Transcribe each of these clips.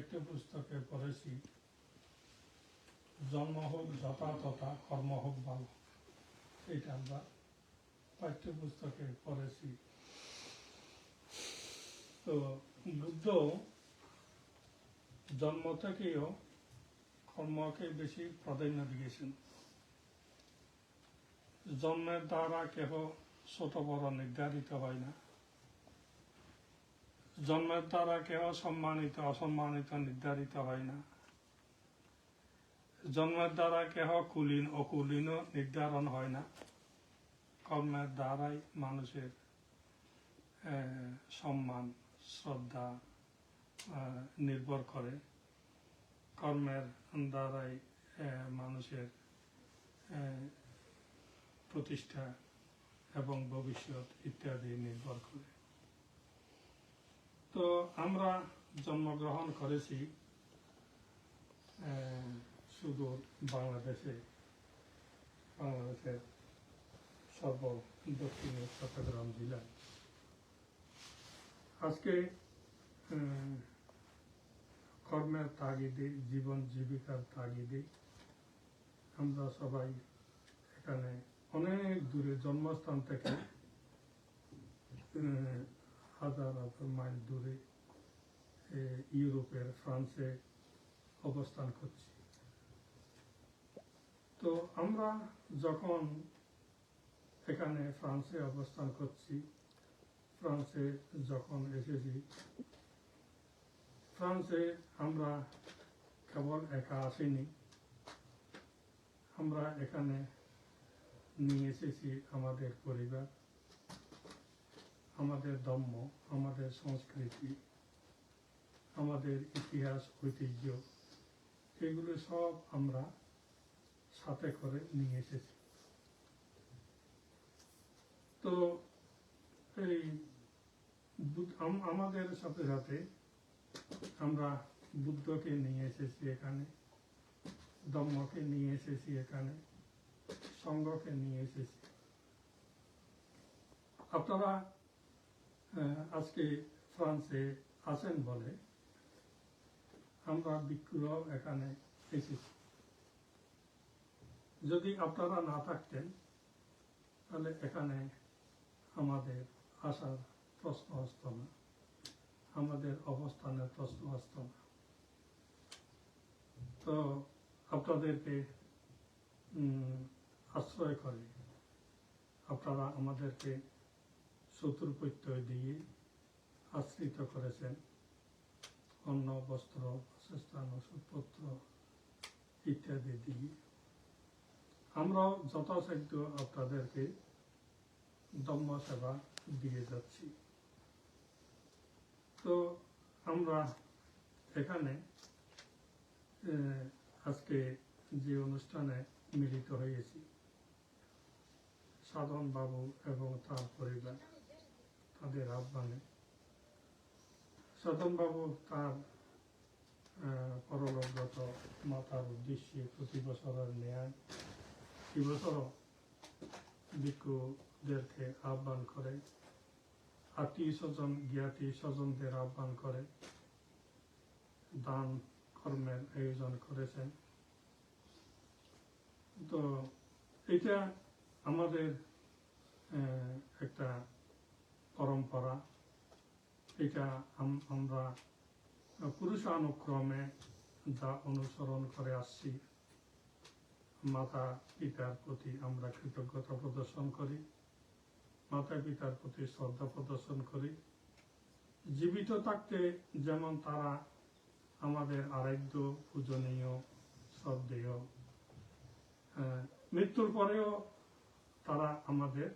পাঠ্যপুস্তকে পড়েছি, জন্ম হোক যথা তথা, কর্ম হোক ভালো। এটা আমরা পাঠ্যপুস্তকে পড়েছি। তো বুদ্ধ জন্ম থেকেও কর্মকে বেশি প্রাধান্য দিয়েছেন। জন্মের দ্বারা কেহ ছোট বড় নির্ধারিত হয় না। জন্মের দ্বারা কেহ সম্মানিত অসম্মানিত নির্ধারিত হয় না। জন্মের দ্বারা কেহ কুলীন অকুলীনও নির্ধারণ হয় না। কর্মের দ্বারাই মানুষের সম্মান শ্রদ্ধা নির্ভর করে। কর্মের দ্বারাই মানুষের প্রতিষ্ঠা এবং ভবিষ্যৎ ইত্যাদি নির্ভর করে। তো আমরা জন্মগ্রহণ করেছি সুদূর বাংলাদেশের সর্ব দক্ষিণে চট্টগ্রাম জেলায়। আজকে কর্মের তাগিদে, জীবন জীবিকার তাগিদে আমরা সবাই এখানে অনেক দূরে, জন্মস্থান থেকে হাজার হাজার মাইল দূরে ইউরোপের ফ্রান্সে অবস্থান করছি। তো আমরা যখন এখানে ফ্রান্সে অবস্থান করছি, ফ্রান্সে যখন এসেছি, ফ্রান্সে আমরা কেবল একা আসিনি, আমরা এখানে নিয়ে এসেছি আমাদের পরিবার, আমাদের ধর্ম, আমাদের সংস্কৃতি, আমাদের ইতিহাস ঐতিহ্য, এগুলো সব আমরা সাথে করে নিয়ে এসেছি। তো এই আমাদের সাথে সাথে আমরা বুদ্ধকে নিয়ে এসেছি এখানে, ধর্মকে নিয়ে এসেছি এখানে, সংঘকে নিয়ে এসেছি। আপনারা আজকে ফ্রান্সে আছেন বলে আমরা ভিক্ষুরাও এখানে এসেছি। যদি আপনারা না থাকতেন তাহলে এখানে আমাদের আসার প্রশ্ন আসত না, আমাদের অবস্থানের প্রশ্ন আসত না। তো আপনাদেরকে আশ্রয় করে আপনারা আমাদেরকে শত্রু প্রত্যয় দিয়ে আশ্রিত করেছেন, অন্ন বস্ত্র বাসস্থান ওষুধপত্র ইত্যাদি দিয়ে। আমরাও যথাসাধ্য আপনাদেরকে ধর্ম সেবা দিয়ে যাচ্ছি। তো আমরা এখানে আজকে যে অনুষ্ঠানে মিলিত হয়েছি, সাধন বাবু এবং তার পরিবার, তাদের আহ্বানে সাধন বাবু তার পরলোকগত মাতার উদ্দেশ্যে প্রতি বছরের ন্যায় এবছরও ভিক্ষুদেরকে আহ্বান করে, আত্মীয় স্বজন জ্ঞাতি স্বজনদের আহ্বান করে দান কর্মের আয়োজন করেছেন। তো এটা আমাদের একটা পরম্পরা, এটা আমরা পুরুষানুক্রমে যা অনুসরণ করে আসছি। মাতা পিতার প্রতি আমরা কৃতজ্ঞতা প্রদর্শন করি, মাতা পিতার প্রতি শ্রদ্ধা প্রদর্শন করি। জীবিত থাকতে যেমন তারা আমাদের আরাধ্য, পূজনীয়, শ্রদ্ধেয়, মৃত্যুর পরেও তারা আমাদের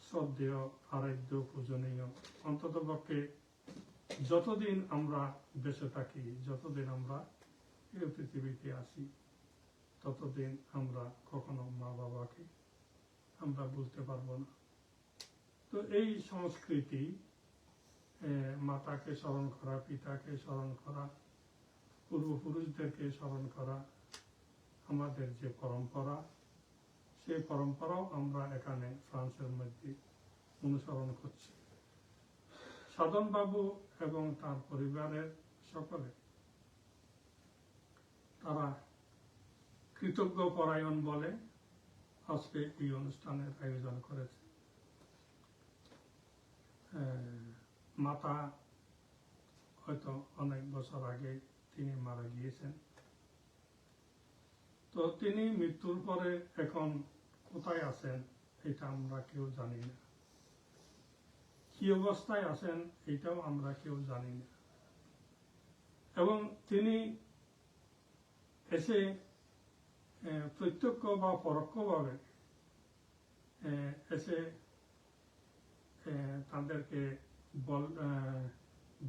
শ্রদ্ধেয়, আরাধ্য, পূজনীয়। অন্ততপক্ষে যতদিন আমরা বেঁচে থাকি, যতদিন আমরা এই পৃথিবীতে আসি, ততদিন আমরা কখনো মা বাবাকে আমরা ভুলতে পারবো না। তো এই সংস্কৃতি, মাতাকে স্মরণ করা, পিতাকে স্মরণ করা, পূর্বপুরুষদেরকে স্মরণ করা আমাদের যে পরম্পরা, সেই পরম্পরাও আমরা এখানে ফ্রান্সের মধ্যে অনুসরণ করছি। সাধন বাবু এবং তার পরিবারের সকলে তারা কৃতজ্ঞ পরায়ণ বলে আজকে এই অনুষ্ঠানের আয়োজন করেছে। মাতা হয়তো অনেক বছর আগে তিনি মারা গিয়েছেন, তো তিনি মৃত্যুর পরে এখন কোথায় আছেন এটা আমরা কেউ জানি না, কি অবস্থায় আছেন এটাও আমরা কেউ জানি না। এবং তিনি এসে প্রত্যক্ষ বা পরোক্ষভাবে এসে তাদেরকে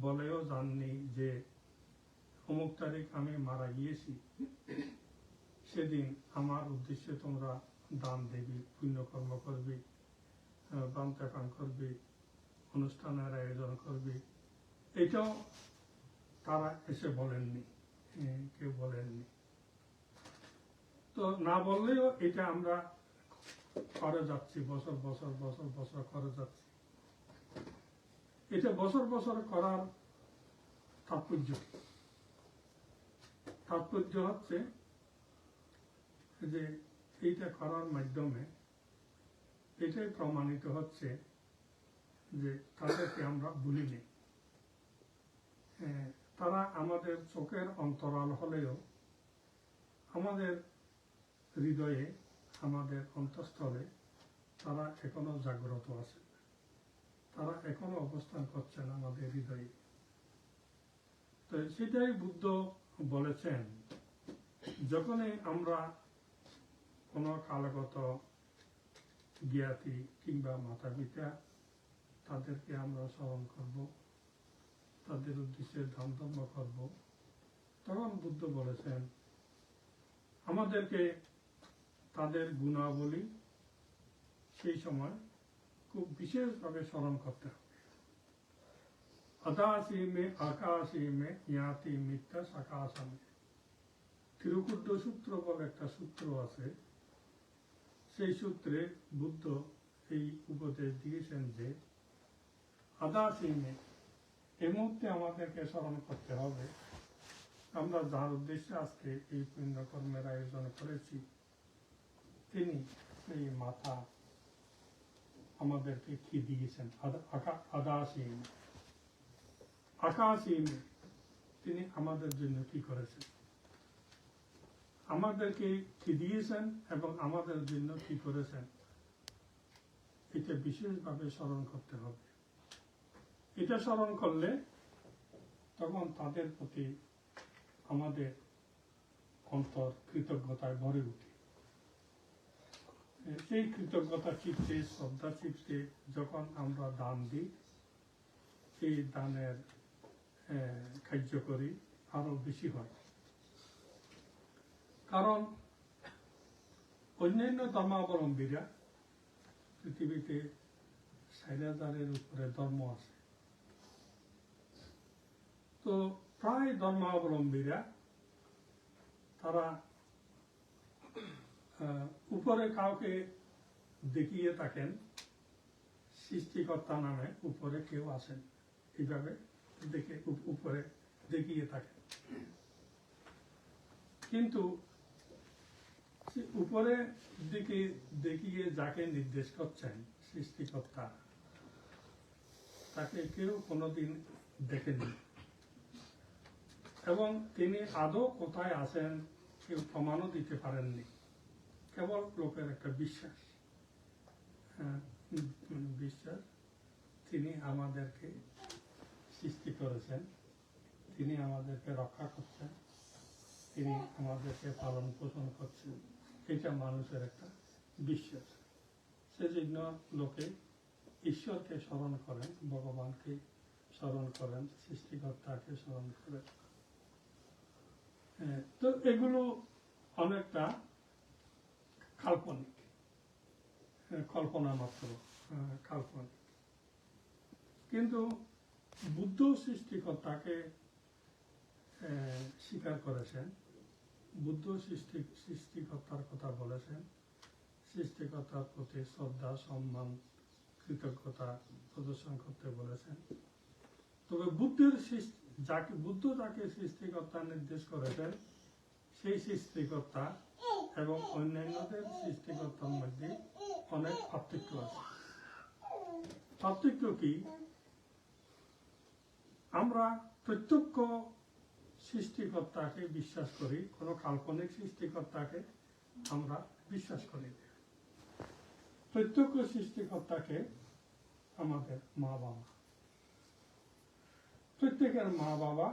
বলেও জাননি যে অমুক তারিখ আমি মারা গিয়েছি, সেদিন আমার উদ্দেশ্যে তোমরা দান দেবী, পুণ্যকর্ম করবি, বান্তাপান করবি, অনুষ্ঠানের আয়োজন করবি, এটাও তারা এসে বলেননি, কেউ বলেননি। তো না বললেও এটা আমরা করে যাচ্ছি, বছর বছর বছর বছর করে যাচ্ছি। এটা বছর বছর করার তাৎপর্য হচ্ছে যে এইটা করার মাধ্যমে এটাই প্রমাণিত হচ্ছে যে তাদেরকে আমরা ভুলিনি। তারা আমাদের চোখের অন্তরাল হলেও আমাদের হৃদয়ে, আমাদের অন্তঃস্থলে তারা এখনো জাগ্রত আছে, তারা এখনো অবস্থান করছেন আমাদের হৃদয়ে। তো সেটাই বুদ্ধ বলেছেন, যখনই আমরা কোনো কালগত জ্ঞাতি কিংবা মাতা পিতা তাদেরকে আমরা স্মরণ করব, তাদের উদ্দেশ্যে দান ধর্ম করব, তখন বুদ্ধ বলেছেন আমাদেরকে তাদের গুণাবলী সেই সময় খুব বিশেষভাবে স্মরণ করতে হবে। আদাসী মে আকাশী মে জ্ঞাতি মিথ্যা সাকাশামে। তিরুকুড্ড সূত্র বলে একটা সূত্র আছে, সেই সূত্রে বুদ্ধ এই উপদেশ দিয়েছেন যে আদাসী মে, এই মুহূর্তে আমাদেরকে স্মরণ করতে হবে আমরা যার উদ্দেশ্যে আজকে এই পুণ্যকর্মের আয়োজন করেছি, তিনি এই মাতা আমাদেরকে কি দিয়েছেন। আদাসীম আকাশীম, তিনি আমাদের জন্য কি করেছেন, আমাদেরকে কি দিয়েছেন এবং আমাদের জন্য কি করেছেন, এটা বিশেষভাবে স্মরণ করতে হবে। এটা স্মরণ করলে তখন তাদের প্রতি আমাদের অন্তর কৃতজ্ঞতায় ভরে উঠে। সেই কৃতজ্ঞতা চিত্তে, শ্রদ্ধা চিত্তে যখন আমরা দান দিই, এই দানের কার্যকরী আরো বেশি হয়। কারণ অন্যান্য ধর্মাবলম্বীরা, পৃথিবীতে 4000-এর উপরে ধর্ম আছে, তো প্রায় ধর্মাবলম্বীরা তারা উপরে কাউকে দেখিয়ে থাকেন, সৃষ্টিকর্তা নামে উপরে কেউ আছেন, এইভাবে দেখে উপরে দেখিয়ে থাকেন। কিন্তু উপরে দিকে দেখিয়ে যাকে নির্দেশ করছেন সৃষ্টিকর্তা, তাকে কেউ কোনোদিন দেখেনি, এবং তিনি আদৌ কোথায় আছেন কেউ প্রমাণও দিতে পারেননি। কেবল লোকের একটা বিশ্বাস, তিনি আমাদেরকে সৃষ্টি করেছেন, তিনি আমাদেরকে রক্ষা করছেন, তিনি আমাদেরকে পালন পোষণ করছেন, এটা মানুষের একটা বিশ্বাস। সেজন্য লোকে ঈশ্বরকে স্মরণ করেন, ভগবানকে স্মরণ করেন, সৃষ্টিকর্তাকে স্মরণ করেন। তো এগুলো অনেকটা কাল্পনিক, কল্পনা মাত্র, কাল্পনিক। কিন্তু বুদ্ধ সৃষ্টিকর্তাকে স্বীকার করেছেন, বুদ্ধ সৃষ্টিকর্তার কথা বলেছেন, সৃষ্টিকর্তার প্রতি শ্রদ্ধা, সম্মান, কৃতজ্ঞতা প্রদর্শন করতে বলেছেন। তবে বুদ্ধ যাকে সৃষ্টিকর্তা নির্দেশ করেছেন, সেই সৃষ্টিকর্তা এবং অন্যান্যদের সৃষ্টিকর্তার মধ্যে অনেক পার্থক্য আছে। পার্থক্য কি? আমরা প্রত্যক্ষ সৃষ্টিকর্তাকে বিশ্বাস করি, কোন কাল্পনিক সৃষ্টিকর্তাকে আমরা বিশ্বাস করি না। প্রত্যক্ষ সৃষ্টিকর্তাকে আমাদের মা বাবা, প্রত্যেকের মা বাবা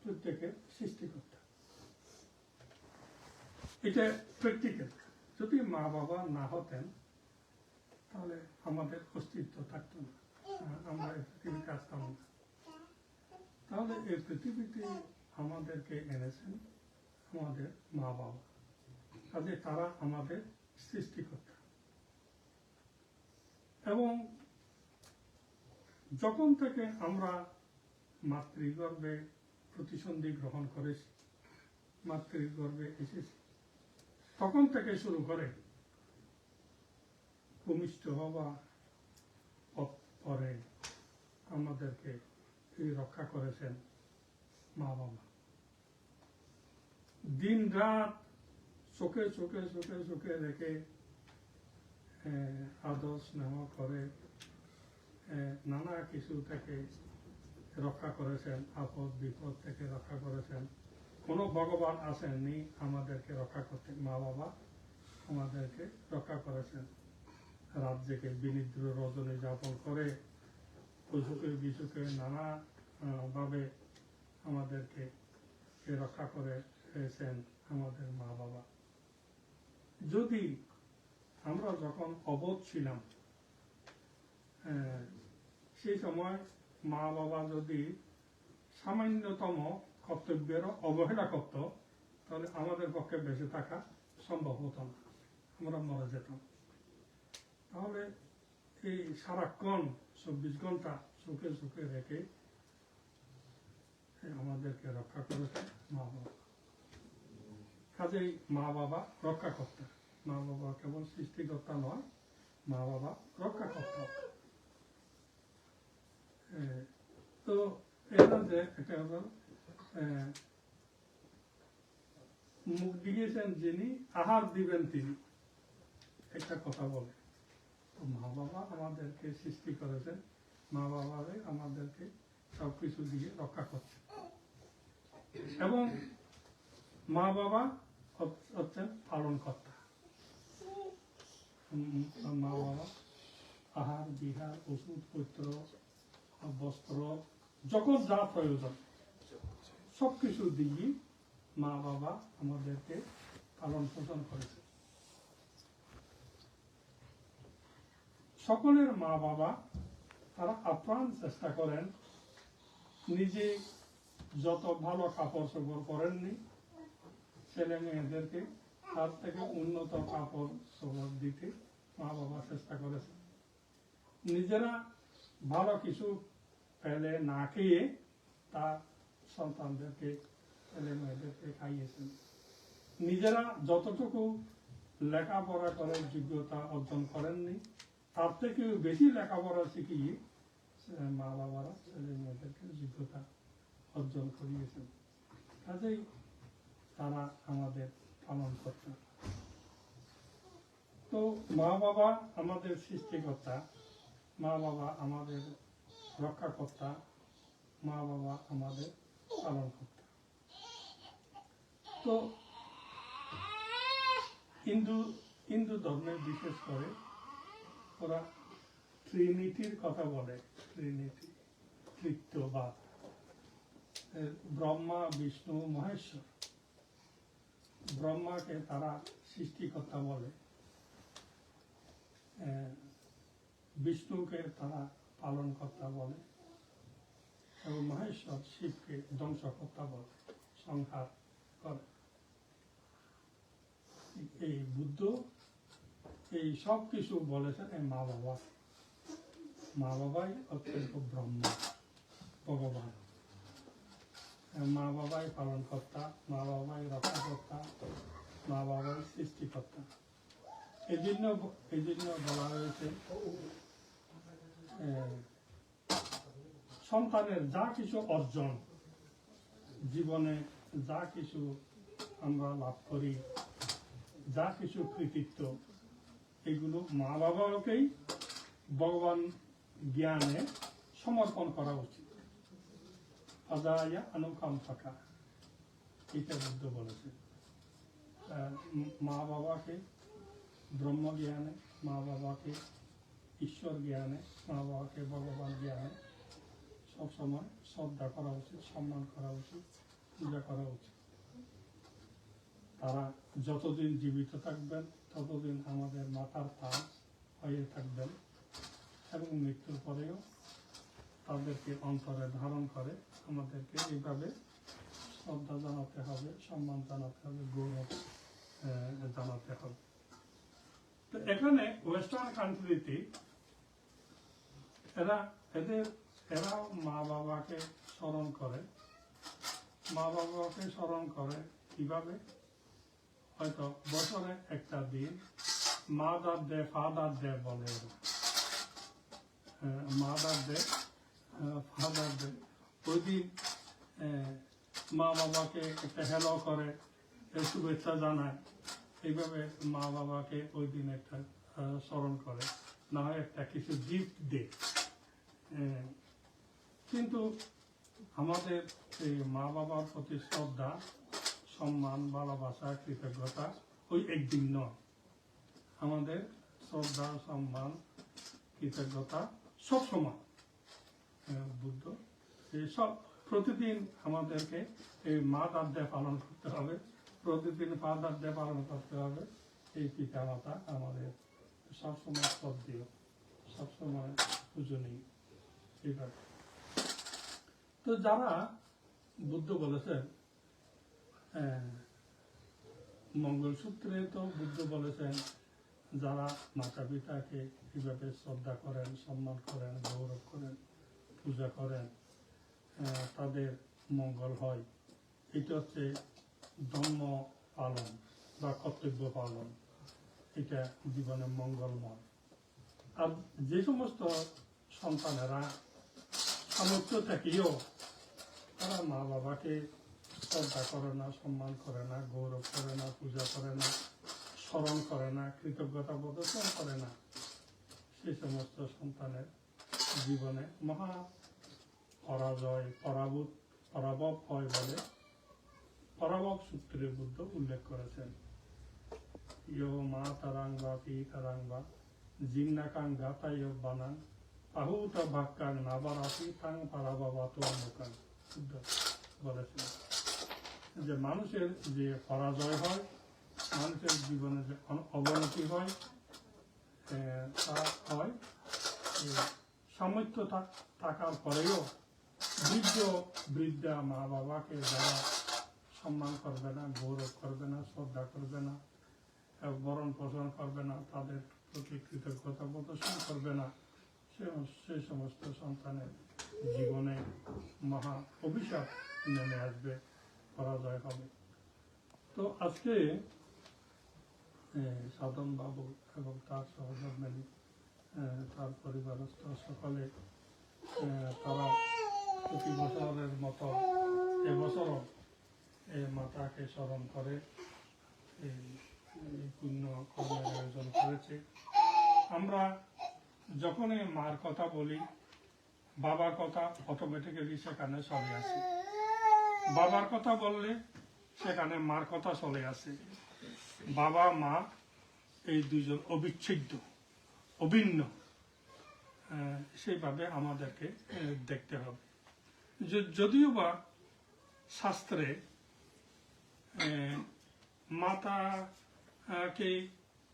প্রত্যেকের সৃষ্টিকর্তা। এটা প্র্যাকটিক্যাল। যদি মা বাবা না হতেন তাহলে আমাদের অস্তিত্ব থাকতো না, আমরা এই পৃথিবীতে আসতাম না। তাহলে এই পৃথিবীতে আমাদেরকে এনেছেন আমাদের মা বাবা, কাজে তারা আমাদের সৃষ্টিকর্তা। এবং যখন থেকে আমরা মাতৃগর্ভে প্রতিসন্ধি গ্রহণ করেছি, মাতৃগর্ভে এসেছি, তখন থেকে শুরু করে ভূমিষ্ঠ হওয়া পরে আমাদেরকে রক্ষা করেছেন মা বাবা। দিন রাত চোখে চোখে চোখে চোখে রেখে আদর স্নেহ করে নানা কিছু থেকে রক্ষা করেছেন, আপদ বিপদ থেকে রক্ষা করেছেন। কোনো ভগবান আসেননি আমাদেরকে রক্ষা করতে, মা বাবা আমাদেরকে রক্ষা করেছেন। রাত জেগে বিনিদ্র রজনী যাপন করে অসুখে বিসুখে নানা ভাবে আমাদেরকে রক্ষা করেছেন আমাদের মা বাবা। যদি আমরা যখন অবোধ ছিলাম, সেই সময় মা বাবা যদি সামান্যতম কর্তব্যের অবহেলা করত, তাহলে আমাদের পক্ষে বেঁচে থাকা সম্ভব হতো না, আমরা মরে যেতাম। তাহলে এই সারাক্ষণ 24 ঘন্টা চোখে চোখে রেখে আমাদেরকে রক্ষা করেছে মা বাবা। কাজেই মা বাবা রক্ষা করতে, মা বাবা কেবল সৃষ্টিকর্তা নয়, মা বাবা রক্ষা করতে। তো এর মধ্যে একটা মুখ দিয়েছেন যিনি, আহার দিবেন তিনি, একটা কথা বলে। তো মা বাবা আমাদেরকে সৃষ্টি করেছেন, মা বাবারে আমাদেরকে সবকিছু দিয়ে রক্ষা করছে। এবং মা বাবা হচ্ছেন পালন কর্তা। মা বাবা আহার বিহার ওষুধ পত্র বস্ত্র যখন যা প্রয়োজন সবকিছু দিয়ে মা বাবা আমাদেরকে পালন পোষণ করেছে। সকলের মা বাবা তারা আপ্রাণ চেষ্টা করেন, নিজে যত ভালো কাপড় চোপড় পরেননি ছেলে মেয়েদেরকে তার থেকে উন্নত কাপড় চোপড় দিতে মা বাবা চেষ্টা করেছে। নিজেরা ভালো কিছু পেলে না খেয়ে তার সন্তানদেরকে ছেলে মেয়েদেরকে খাইয়েছেন। নিজেরা যতটুকু লেখাপড়া করার যোগ্যতা অর্জন করেননি তার থেকেও বেশি লেখাপড়া শিখিয়ে মা বাবারা ছেলে মেয়েদেরকে যোগ্যতা অর্জন করিয়েছেন। কাজেই তারা আমাদের পালন করতেন। তো মা বাবা আমাদের সৃষ্টিকর্তা, মা বাবা আমাদের রক্ষাকর্তা, মা বাবা আমাদের পালন কর্তা। তো হিন্দু ধর্মে বিশেষ করে ওরা ট্রিনিটির কথা বলে, ট্রিনিটি, তৃতীয়বাদ, ব্রহ্মা বিষ্ণু মহেশ্বর। ব্রহ্মাকে তারা সৃষ্টিকর্তা বলে, বিষ্ণুকে তারা পালনকর্তা বলে এবং মহেশ্বর শিবকে ধ্বংসকর্তা বলে, সংহার করে। এই বুদ্ধ এই সব কিছু বলেছেন এই মা বাবা। মা বাবাই অত্যন্ত ব্রহ্ম, ভগবান। মা বাবাই পালনকর্তা, মা বাবাই রক্ষাকর্তা, মা বাবাই সৃষ্টিকর্তা। এই জন্য বলা হয়েছে সন্তানের যা কিছু অর্জন, জীবনে যা কিছু আমরা লাভ করি, যা কিছু কৃতিত্ব, এগুলো মা বাবাকেই ভগবান জ্ঞানে সমর্পণ করা উচিত। আজায়া অনুকাম থাকা, এটা বুদ্ধ বলেছে। মা বাবাকে ব্রহ্ম জ্ঞানে, মা বাবাকে ঈশ্বর জ্ঞানে, মা বাবাকে ভগবান জ্ঞানে সবসময় শ্রদ্ধা করা উচিত, সম্মান করা উচিত, পূজা করা উচিত। তারা যতদিন জীবিত থাকবেন ততদিন আমাদের মাথার তাজ হয়ে থাকবেন এবং মৃত্যুর পরেও তাদেরকে অন্তরে ধারণ করে আমাদেরকে এইভাবে শ্রদ্ধা জানাতে হবে, সম্মান জানাতে হবে, গৌরব জানাতে হবে। তো এখানে ওয়েস্টার্ন কান্ট্রিতে এরাও মা বাবাকে স্মরণ করে। মা বাবাকে স্মরণ করে কিভাবে? হয়তো বছরে একটা দিন মাদার ডে, ফাদার ডে বলে, মাদার ডে, ফাদার ডে। ওই দিন মা বাবাকে একটা হ্যালো করে, শুভেচ্ছা জানায়। এইভাবে মা বাবাকে ওই দিন একটা স্মরণ করে, না হয় একটা কিছু গিফট দে। কিন্তু আমাদের এই মা বাবার প্রতি শ্রদ্ধা, সম্মান, ভালোবাসা, কৃতজ্ঞতা ওই একদিন নয়। আমাদের শ্রদ্ধা, সম্মান, কৃতজ্ঞতা সবসময়। বুদ্ধ সব প্রতিদিন আমাদেরকে এই মাদার ডে পালন করতে হবে, প্রতিদিন ফাদার ডে পালন করতে হবে। এই পিতা মাতা আমাদের সবসময় শ্রদ্ধেয়, সবসময় পূজনীয়। এইভাবে তো যারা বুদ্ধ বলেছেন, মঙ্গলসূত্রে তো বুদ্ধ বলেছেন যারা মাতা পিতাকে এইভাবে শ্রদ্ধা করেন, সম্মান করেন, গৌরব করেন, পূজা করেন, তাদের মঙ্গল হয়। এটা হচ্ছে ধর্ম পালন বা কর্তব্য পালন, এটা জীবনে মঙ্গলময়। আর যে সমস্ত সন্তানেরা সামর্থ্য থেকেও তারা মা বাবাকে শ্রদ্ধা করে না, সম্মান করে না, গৌরব করে না, পূজা করে না, স্মরণ করে না, কৃতজ্ঞতা প্রদর্শন করে না, সেই সমস্ত সন্তানের জীবনে মহা পরাজয়, পরাভব হয় বলে পরাভব সূত্রে বুদ্ধ উল্লেখ করেছেন। ইয়ো মা তারাং বা পি তারাং বা জিন্নাকাং গাতায় বানাং আহুতা ভাক্কাং নাবারাতি তাং পারাবাবাতো মুকাং। বুদ্ধ বলেছেন যে মানুষের যে পরাজয় হয়, মানুষের জীবনে যে অবনতি হয়, তা হয় সামর্থ্য থাকার পরেও বৃদ্ধা মা বাবাকে যারা সম্মান করবে না, গৌরব করবে না, শ্রদ্ধা করবে না, বরণ পোষণ করবে না, তাদের প্রতি কৃতজ্ঞতা প্রদর্শন করবে না, সেই সমস্ত সন্তানের জীবনে মহা অভিশাপ নেমে আসবে, পরাজয় হবে। তো আজকে সাধন বাবু এবং তার সহধর্মিণী, তার পরিবারস্থ সকলে তারা প্রতি বছরের মতো এবছরও মাতাকে স্মরণ করে এই পুণ্য কর্মের আয়োজন করেছে। আমরা যখনই মার কথা বলি, বাবার কথা অটোমেটিক্যালি সেখানে চলে আসে। বাবার কথা বললে সেখানে মার কথা চলে আসে। বাবা মা এই দুজন অবিচ্ছেদ্য, অভিন্ন, সেইভাবে আমাদেরকে দেখতে হবে। যদিও বা শাস্ত্রে মাতাকে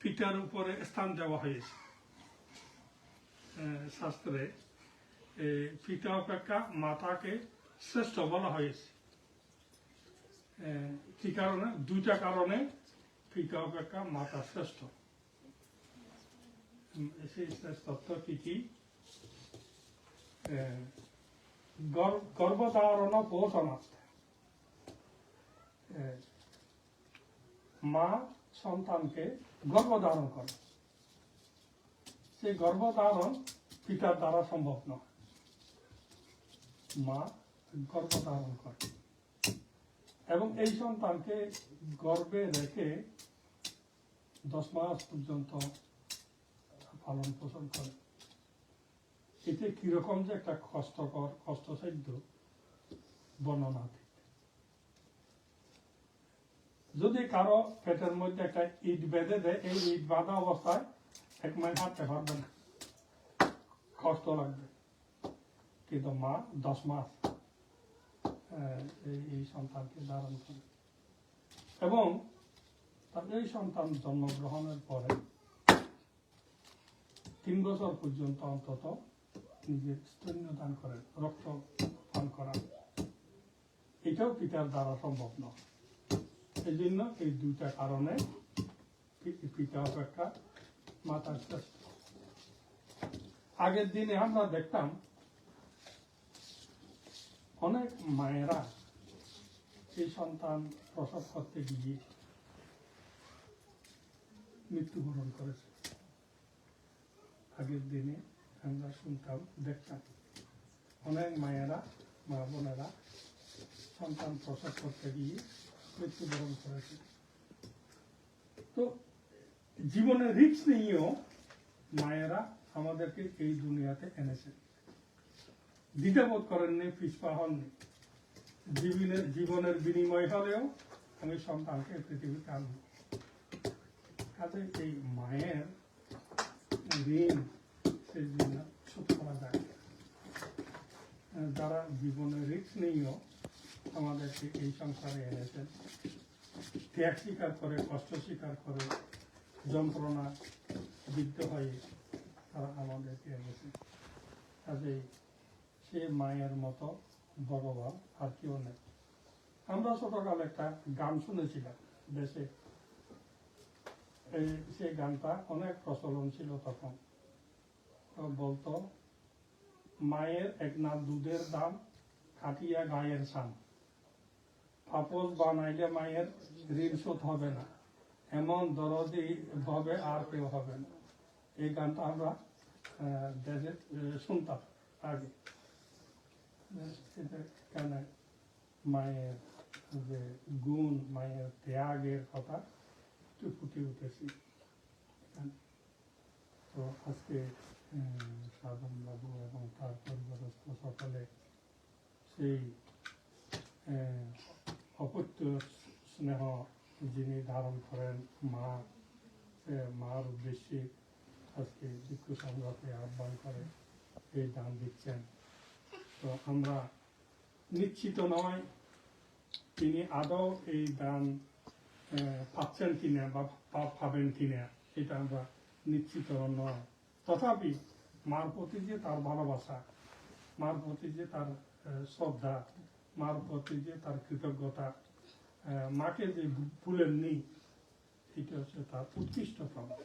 পিতার উপরে স্থান দেওয়া হয়েছে। শাস্ত্রে পিতা অপেক্ষা মাতাকে শ্রেষ্ঠ বলা হয়েছে। কি কারণে? দুইটা কারণে পিতা অপেক্ষা মাতা শ্রেষ্ঠ। সেই শ্রেষ্ঠত্ব কি? গর্ভধারণ পোষণার্থ। মা সন্তানকে গর্ভধারণ করে, সেই গর্ভধারণ পিতার দ্বারা সম্ভব নয়। মা গর্ভধারণ করে এবং এই সন্তানকে গর্ভে রেখে 10 মাস পর্যন্ত পালন পোষণ করে। এতে কিরকম যে একটা কষ্টকর কষ্টসাধ্য বর্ণনা। যদি কারো পেটের মধ্যে একটা ইট বেঁধে দেয়, এই ইট বাঁধা অবস্থায় 1 মাস হাঁটতে পারবে না, কষ্ট লাগবে। কিন্তু মা 10 মাস এই সন্তানকে ধারণ করে এবং এই সন্তান জন্মগ্রহণের পরে 3 বছর পর্যন্ত অন্তত নিজের স্তন্য দান করেন, রক্ত পান করা। এটাও পিতার দ্বারা সম্ভব নয়। এই জন্য এই দুইটা কারণে পিতা অপেক্ষা মাতার শ্রেষ্ঠ। আগের দিনে আমরা দেখতাম অনেক মায়েরা এই সন্তান প্রসব করতে গিয়ে মৃত্যুবরণ করেছে। আগের দিনে আমরা শুনতাম, দেখতাম অনেক মায়েরা, মা বোনেরা সন্তান প্রসব করতে গিয়ে মৃত্যুবরণ করেছে। তো জীবনের রিস্ক নিয়েও মায়েরা আমাদেরকে এই দুনিয়াতে এনেছে, দ্বিধাবোধ করেননি, পিছপা হননি। জীবনের বিনিময় হলেও আমি সন্তানকে পৃথিবীতে আনব। কাজে এই মায়ের ঋণ সেই জন্য শোধ করা যায়। যারা জীবনের রিস্ক নিয়েও আমাদেরকে এই সংসারে এনেছেন, ত্যাগ স্বীকার করে, কষ্ট স্বীকার করে, যন্ত্রণা বিদ্ধ হয়ে তারা আমাদেরকে এনেছে। কাজেই সে মায়ের মতো ভগবান আর কেউ নেই। আমরা ছোটকালে একটা গান শুনেছিলাম দেশে, সেই গানটা অনেক প্রচলন ছিল তখন। বলতো, মায়ের এক না দুধের দাম, খাটিয়া গায়ের সাম, ফাপস বানাইলে মায়ের ঋণ শোধ হবে না, এমন দরদি হবে আর কেউ হবে না। এই গানটা আমরা দেশে শুনতাম আগে। কেন মায়ের যে গুণ, মায়ের ত্যাগের কথা একটু ফুটে উঠেছি। তো আজকে সাধন বাবু এবং তার পরিবারস্থ সকলে সেই অপত্য স্নেহ যিনি ধারণ করেন, মার উদ্দেশ্যে আজকে ভিক্ষু সংঘকে আহ্বান করে এই দান দিচ্ছেন। তো আমরা নিশ্চিত নয় তিনি আদৌ এই দান পাচ্ছেন কিনা বা পাবেন কিনা, এটা আমরা নিশ্চিত নয়। তথাপি মার প্রতি যে তার ভালোবাসা, মার প্রতি যে তার শ্রদ্ধা, মার প্রতি যে তার কৃতজ্ঞতা, মাকে যে ভুলেননি, এটা হচ্ছে তার উৎকৃষ্ট প্রমাণ।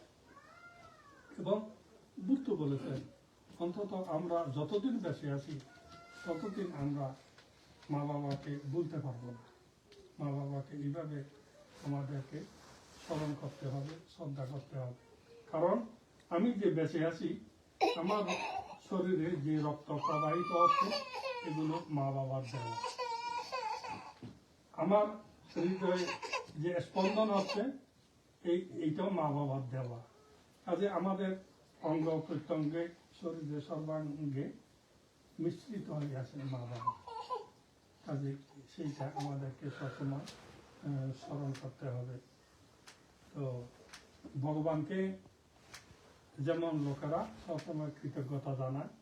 এবং বুদ্ধ বলেছেন, অন্তত আমরা যতদিন বেঁচে আছি ততদিন আমরা মা বাবাকে ভুলতে পারবো না। মা বাবাকে এইভাবে আমাদেরকে স্মরণ করতে হবে, শ্রদ্ধা করতে হবে। কারণ আমি যে বেঁচে আছি, আমার শরীরে যে রক্ত প্রবাহিত হচ্ছে, এগুলো মা বাবার দেওয়া। আমার হৃদয়ে যে স্পন্দন হচ্ছে, এইটাও মা বাবার দেওয়া। কাজে আমাদের অঙ্গ প্রত্যঙ্গে, শরীরে সর্বাঙ্গে মিশ্রিত হয়ে আছে মা বাবা। কাজে সেইটা আমাদেরকে সবসময় স্মরণ করতে হবে। তো ভগবানকে যেমন লোকেরা সবসময় কৃতজ্ঞতা জানায়,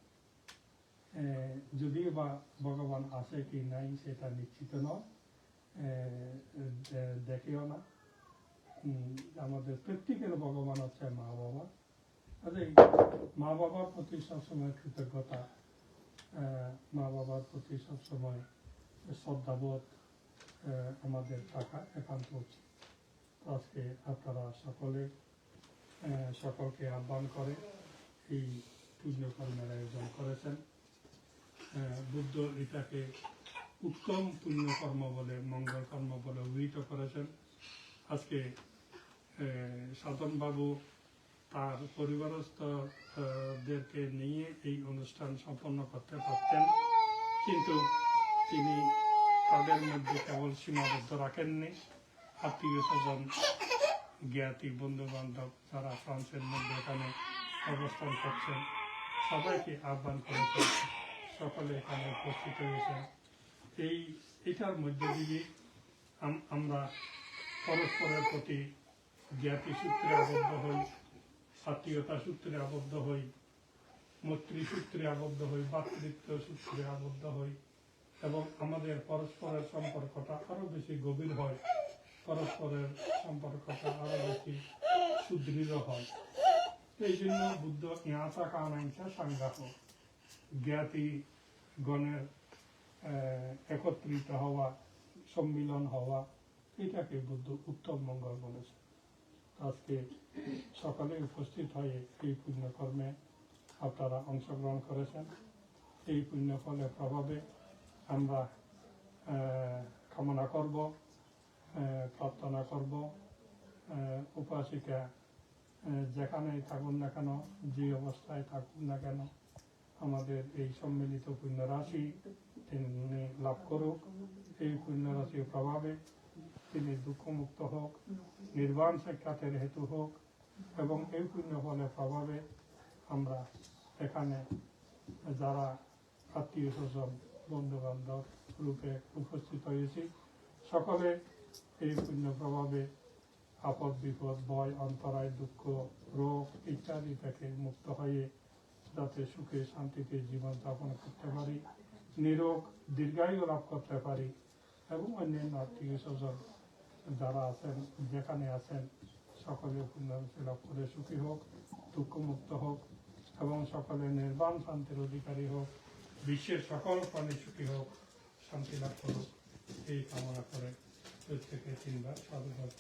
যদিও বা ভগবান আছে কি নাই সেটা নিশ্চিত নয়, দেখেও না। আমাদের প্রত্যেকের ভগবান হচ্ছে মা বাবা। কাজে মা বাবার প্রতি সবসময় কৃতজ্ঞতা, মা বাবার প্রতি সবসময় শ্রদ্ধাবোধ আমাদের থাকা একান্ত উচিত। আজকে আপনারা সকলকে আহ্বান করে এই পুণ্যকর্মের আয়োজন করেছেন। বুদ্ধ এটাকে উত্তম পুণ্যকর্ম বলে, মঙ্গল কর্ম বলে অভিহিত করেছেন। আজকে সাধনবাবু তার পরিবারস্থদেরকে নিয়ে এই অনুষ্ঠান সম্পন্ন করতে পারতেন, কিন্তু তিনি তাদের মধ্যে কেবল সীমাবদ্ধ রাখেননি, আত্মীয় স্বজন, জ্ঞাতি, বন্ধু বান্ধব যারা ফ্রান্সের মধ্যে এখানে অবস্থান করছেন সবাইকে আহ্বান করেছেন, সকলে এখানে উপস্থিত হয়েছেন। এটার মধ্যে দিয়ে আমরা পরস্পরের প্রতি জ্ঞাতি সূত্রে আবদ্ধ হই, আত্মীয়তা সূত্রে আবদ্ধ হই, মৈত্রী সূত্রে আবদ্ধ হই, ভাতৃত্ব সূত্রে আবদ্ধ হই এবং আমাদের পরস্পরের সম্পর্কটা আরো বেশি গভীর হয়, পরস্পরের সম্পর্কটা আরো বেশি সুদৃঢ় হয়। এই জন্য বুদ্ধ ইহাসা কানাইসা সাংঘাত জ্ঞাতি গণের একত্রিত হওয়া, সম্মিলন হওয়া, এটাকে বুদ্ধ উত্তম মঙ্গল বলেছে। আজকে সকালে উপস্থিত হয়ে এই পুণ্যকর্মে আপনারা অংশগ্রহণ করেছেন। এই পুণ্যফলের প্রভাবে আমরা কামনা করব, প্রার্থনা করব, উপাসিকা যেখানেই থাকুন না কেন, যে অবস্থায় থাকুন না কেন, আমাদের এই সম্মিলিত পুণ্য রাশি তিনি লাভ করুক। এই পুণ্য রাশির প্রভাবে তিনি দুঃখমুক্ত হোক, নির্বাণ সাক্ষাতের হেতু হোক এবং এই পুণ্য ফলের প্রভাবে আমরা এখানে যারা আত্মীয় স্বজন, বন্ধু বান্ধব রূপে উপস্থিত হয়েছি, সকলে এই পুণ্য প্রভাবে আপদ বিপদ, ভয়, অন্তরায়, দুঃখ, রোগ ইত্যাদি থেকে মুক্ত হয়ে যাতে সুখে শান্তিতে জীবন যাপন করতে পারি, নিরোগ দীর্ঘায়ু লাভ করতে পারি এবং অন্যান্য আত্মীয় স্বজন যারা আছেন, যেখানে আছেন, সকলে পুণ্যরাশি লাভ করে সুখী হোক, দুঃখমুক্ত হোক এবং সকলে নির্বাণ শান্তির অধিকারী হোক, বিশ্বের সকল প্রাণী সুখী হোক, শান্তি লাভ করুক, এই কামনা করে প্রত্যেকে 3 বার সাধুবাদ।